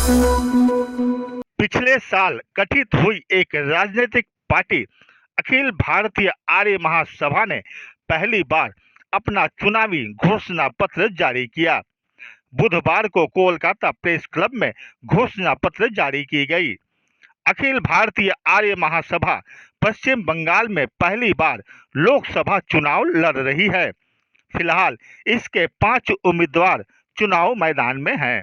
पिछले साल गठित हुई एक राजनीतिक पार्टी अखिल भारतीय आर्य महासभा ने पहली बार अपना चुनावी घोषणा पत्र जारी किया। बुधवार को कोलकाता प्रेस क्लब में घोषणा पत्र जारी की गई। अखिल भारतीय आर्य महासभा पश्चिम बंगाल में पहली बार लोकसभा चुनाव लड़ रही है। फिलहाल इसके 5 उम्मीदवार चुनाव मैदान में हैं।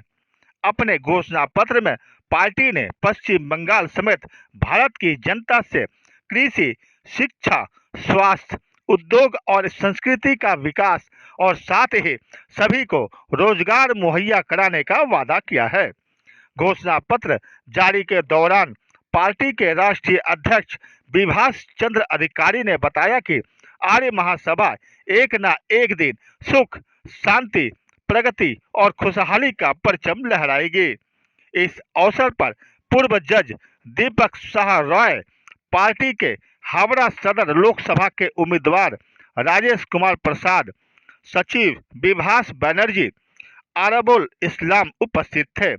अपने घोषणा पत्र में पार्टी ने पश्चिम बंगाल समेत भारत की जनता से कृषि, शिक्षा, स्वास्थ्य, उद्योग और संस्कृति का विकास और साथ ही सभी को रोजगार मुहैया कराने का वादा किया है। घोषणा पत्र जारी के दौरान पार्टी के राष्ट्रीय अध्यक्ष विभाष चंद्र अधिकारी ने बताया कि आर्य महासभा एक न एक दिन सुख, शांति, प्रगति और खुशहाली का परचम लहराएगी। इस अवसर पर पूर्व जज दीपक शाह रॉय, पार्टी के हावड़ा सदर लोकसभा के उम्मीदवार राजेश कुमार प्रसाद, सचिव विभाष बनर्जी, अरबुल इस्लाम उपस्थित थे।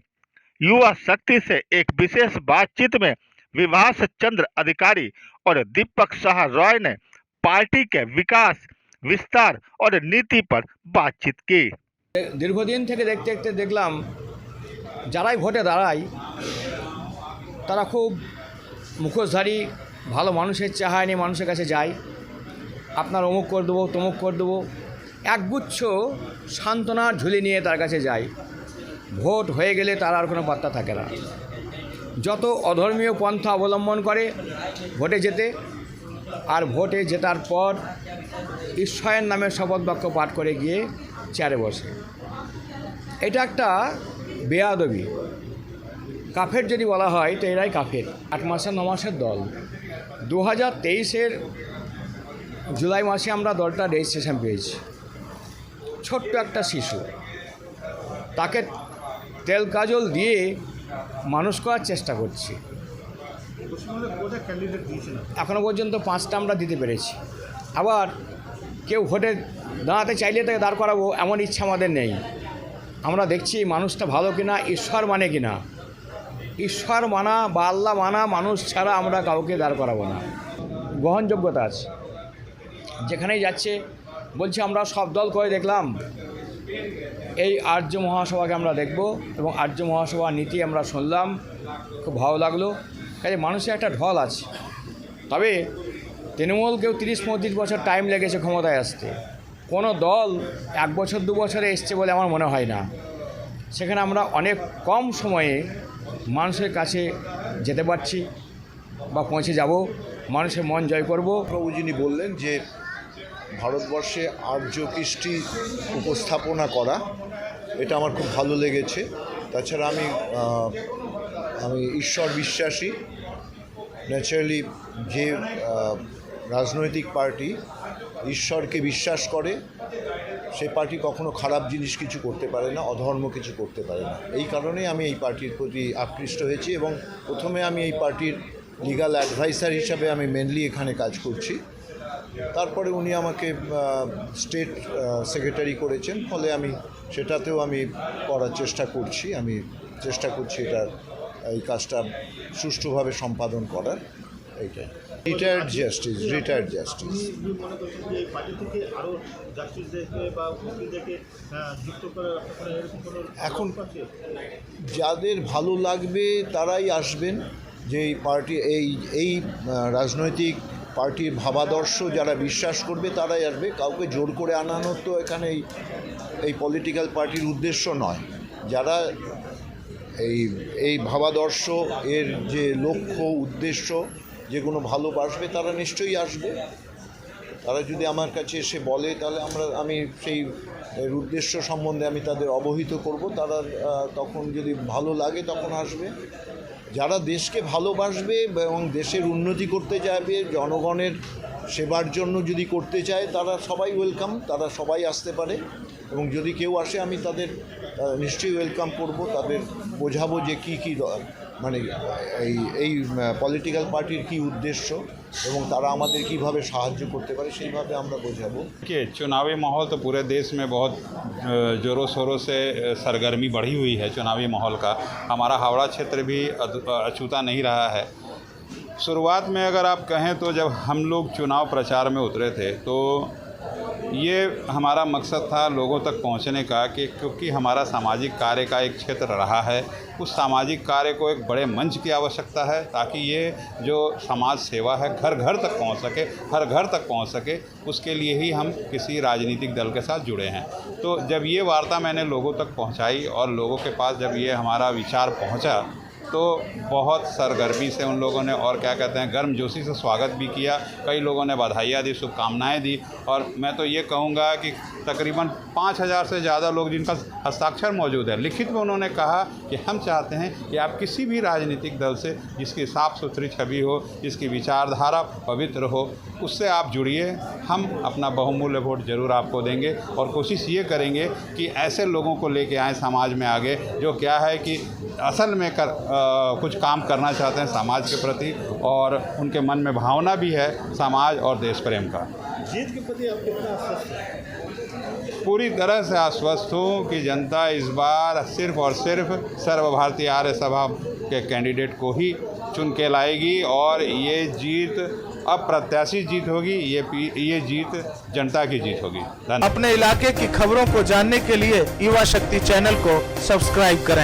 युवा शक्ति से एक विशेष बातचीत में विभाष चंद्र अधिकारी और दीपक शाह रॉय ने पार्टी के विकास, विस्तार और नीति पर बातचीत की। दीर्घदिन থেকে দেখতে দেখতে দেখলাম যারাই ভোটে দাঁড়ায় তারা খুব মুখোশধারী, ভালো মানুষের চাহায় নিয়ে মানুষের কাছে যায়। আপনার অমুক করে দেবো, তমুক করে দেবো, একগুচ্ছ সান্ত্বনার ঝুলি নিয়ে তার কাছে যায়। ভোট হয়ে গেলে তার আর কোনো পাত্তা থাকে না। যত অধর্মীয় পন্থা অবলম্বন করে ভোটে যেতে, আর ভোটে জেতার পর ঈশ্বরের নামে শপথ বাক্য পাঠ করে গিয়ে চেয়ারে বসে। এটা একটা বেয়াদবি, কাফের যদি বলা হয় তো এরাই কাফের। 8 মাসের 9 মাসের দল। 2023-এর জুলাই মাসে আমরা দলটা রেজিস্ট্রেশন পেয়েছি। ছোট্ট একটা শিশু, তাকে তেল কাজল দিয়ে মানুষ করার চেষ্টা করছি। এখনও পর্যন্ত 5টা আমরা দিতে পেরেছি। আবার কেউ ভোটে দাঁড়াতে চাইলে তাকে দাঁড় করাবো এমন ইচ্ছা আমাদের নেই। আমরা দেখছি মানুষটা ভালো কিনা, ঈশ্বর মানে কিনা। ঈশ্বর মানা বা আল্লাহ মানা মানুষ ছাড়া আমরা কাউকে দাঁড় করাবো না। গ্রহণযোগ্যতা আছে, যেখানেই যাচ্ছে বলছি আমরা সব দল করে দেখলাম, এই আর্য মহাসভাকে আমরা দেখব এবং আর্য মহাসভার নীতি আমরা শুনলাম, খুব ভালো লাগলো। কাজে মানুষের একটা ঢল আছে। তবে তৃণমূলকেও 30-35 বছর টাইম লেগেছে ক্ষমতায় আসতে। কোনো দল 1 বছর 2 বছরে এসছে বলে আমার মনে হয় না। সেখানে আমরা অনেক কম সময়ে মানুষের কাছে যেতে পারছি বা পৌঁছে যাব, মানুষের মন জয় করব। বাবু যিনি বললেন যে ভারতবর্ষে আর্য কৃষ্টি উপস্থাপনা করা, এটা আমার খুব ভালো লেগেছে। তাছাড়া আমি ঈশ্বর বিশ্বাসী। ন্যাচারালি যে রাজনৈতিক পার্টি ঈশ্বরকে বিশ্বাস করে সেই পার্টি কখনো খারাপ জিনিস কিছু করতে পারে না, অধর্ম কিছু করতে পারে না। এই কারণেই আমি এই পার্টির প্রতি আকৃষ্ট হয়েছি এবং প্রথমে আমি এই পার্টির লিগ্যাল অ্যাডভাইসার হিসাবে আমি মেনলি এখানে কাজ করছি। তারপরে উনি আমাকে স্টেট সেক্রেটারি করেছেন, ফলে আমি সেটাতেও আমি করার চেষ্টা করছি। আমি চেষ্টা করছি এই কাজটা সুষ্ঠুভাবে সম্পাদন করার। এইটাই রিটায়ার্ড জাস্টিস। এখন যাদের ভালো লাগবে তারাই আসবেন। যে এই পার্টি এই রাজনৈতিক পার্টির ভাবাদর্শ যারা বিশ্বাস করবে তারাই আসবে। কাউকে জোর করে আনানোর তো এখানে এই পলিটিক্যাল পার্টির উদ্দেশ্য নয়। যারা এই ভাবাদর্শ এর যে লক্ষ্য উদ্দেশ্য যেগুলো ভালোবাসবে তারা নিশ্চয়ই আসবে। তারা যদি আমার কাছে এসে বলে তাহলে আমি সেই উদ্দেশ্য সম্বন্ধে আমি তাদের অবহিত করব। তারা তখন যদি ভালো লাগে তখন আসবে। যারা দেশকে ভালোবাসবে এবং দেশের উন্নতি করতে চাইবে, জনগণের সেবার জন্য যদি করতে চায়, তারা সবাই ওয়েলকাম, তারা সবাই আসতে পারে। এবং যদি কেউ আসে আমি তাদের নিশ্চয়ই ওয়েলকাম করব, তাদের বোঝাবো যে কী মানে এই পলিটিক্যাল পার্টির কী উদ্দেশ্য এবং তারা আমাদের কীভাবে সাহায্য করতে পারে সেইভাবে আমরা বোঝাবো। कि चुनावी माहौल तो पूरे देश में बहुत ज़ोरों शोरों से सरगर्मी बढ़ी हुई है चुनावी माहौल का। हमारा हावड़ा क्षेत्र भी अछूता नहीं रहा है। शुरुआत में अगर आप कहें तो जब हम लोग चुनाव प्रचार में उतरे थे तो ये हमारा मकसद था लोगों तक पहुंचने का कि क्योंकि हमारा सामाजिक कार्य का एक क्षेत्र रहा है, उस सामाजिक कार्य को एक बड़े मंच की आवश्यकता है ताकि ये जो समाज सेवा है घर घर तक पहुंच सके, हर घर तक पहुंच सके। उसके लिए ही हम किसी राजनीतिक दल के साथ जुड़े हैं। तो जब ये वार्ता मैंने लोगों तक पहुंचाई और लोगों के पास जब ये हमारा विचार पहुंचा तो बहुत सरगर्मी से उन लोगों ने और क्या कहते हैं गर्मजोशी से स्वागत भी किया। कई लोगों ने बधाइयाँ दी, शुभकामनाएं दी। और मैं तो ये कहूँगा कि तकरीबन 5000 से ज़्यादा लोग जिनका हस्ताक्षर मौजूद है, लिखित में उन्होंने कहा कि हम चाहते हैं कि आप किसी भी राजनीतिक दल से जिसकी साफ़ सुथरी छवि हो, जिसकी विचारधारा पवित्र हो, उससे आप जुड़िए। हम अपना बहुमूल्य वोट ज़रूर आपको देंगे और कोशिश ये करेंगे कि ऐसे लोगों को लेके आएँ समाज में आगे जो क्या है कि असल में कुछ काम करना चाहते हैं समाज के प्रति और उनके मन में भावना भी है समाज और देश प्रेम का। जीत के प्रति आप कितना आश्वस्त हैं? पूरी तरह से आश्वस्त हूँ कि जनता इस बार सिर्फ और सिर्फ सर्वभारतीय आर्य सभा के कैंडिडेट को ही चुन के लाएगी और ये जीत अप्रत्याशित जीत होगी। ये जीत जनता की जीत होगी। धन्यवाद। अपने इलाके की खबरों को जानने के लिए युवा शक्ति चैनल को सब्सक्राइब करें।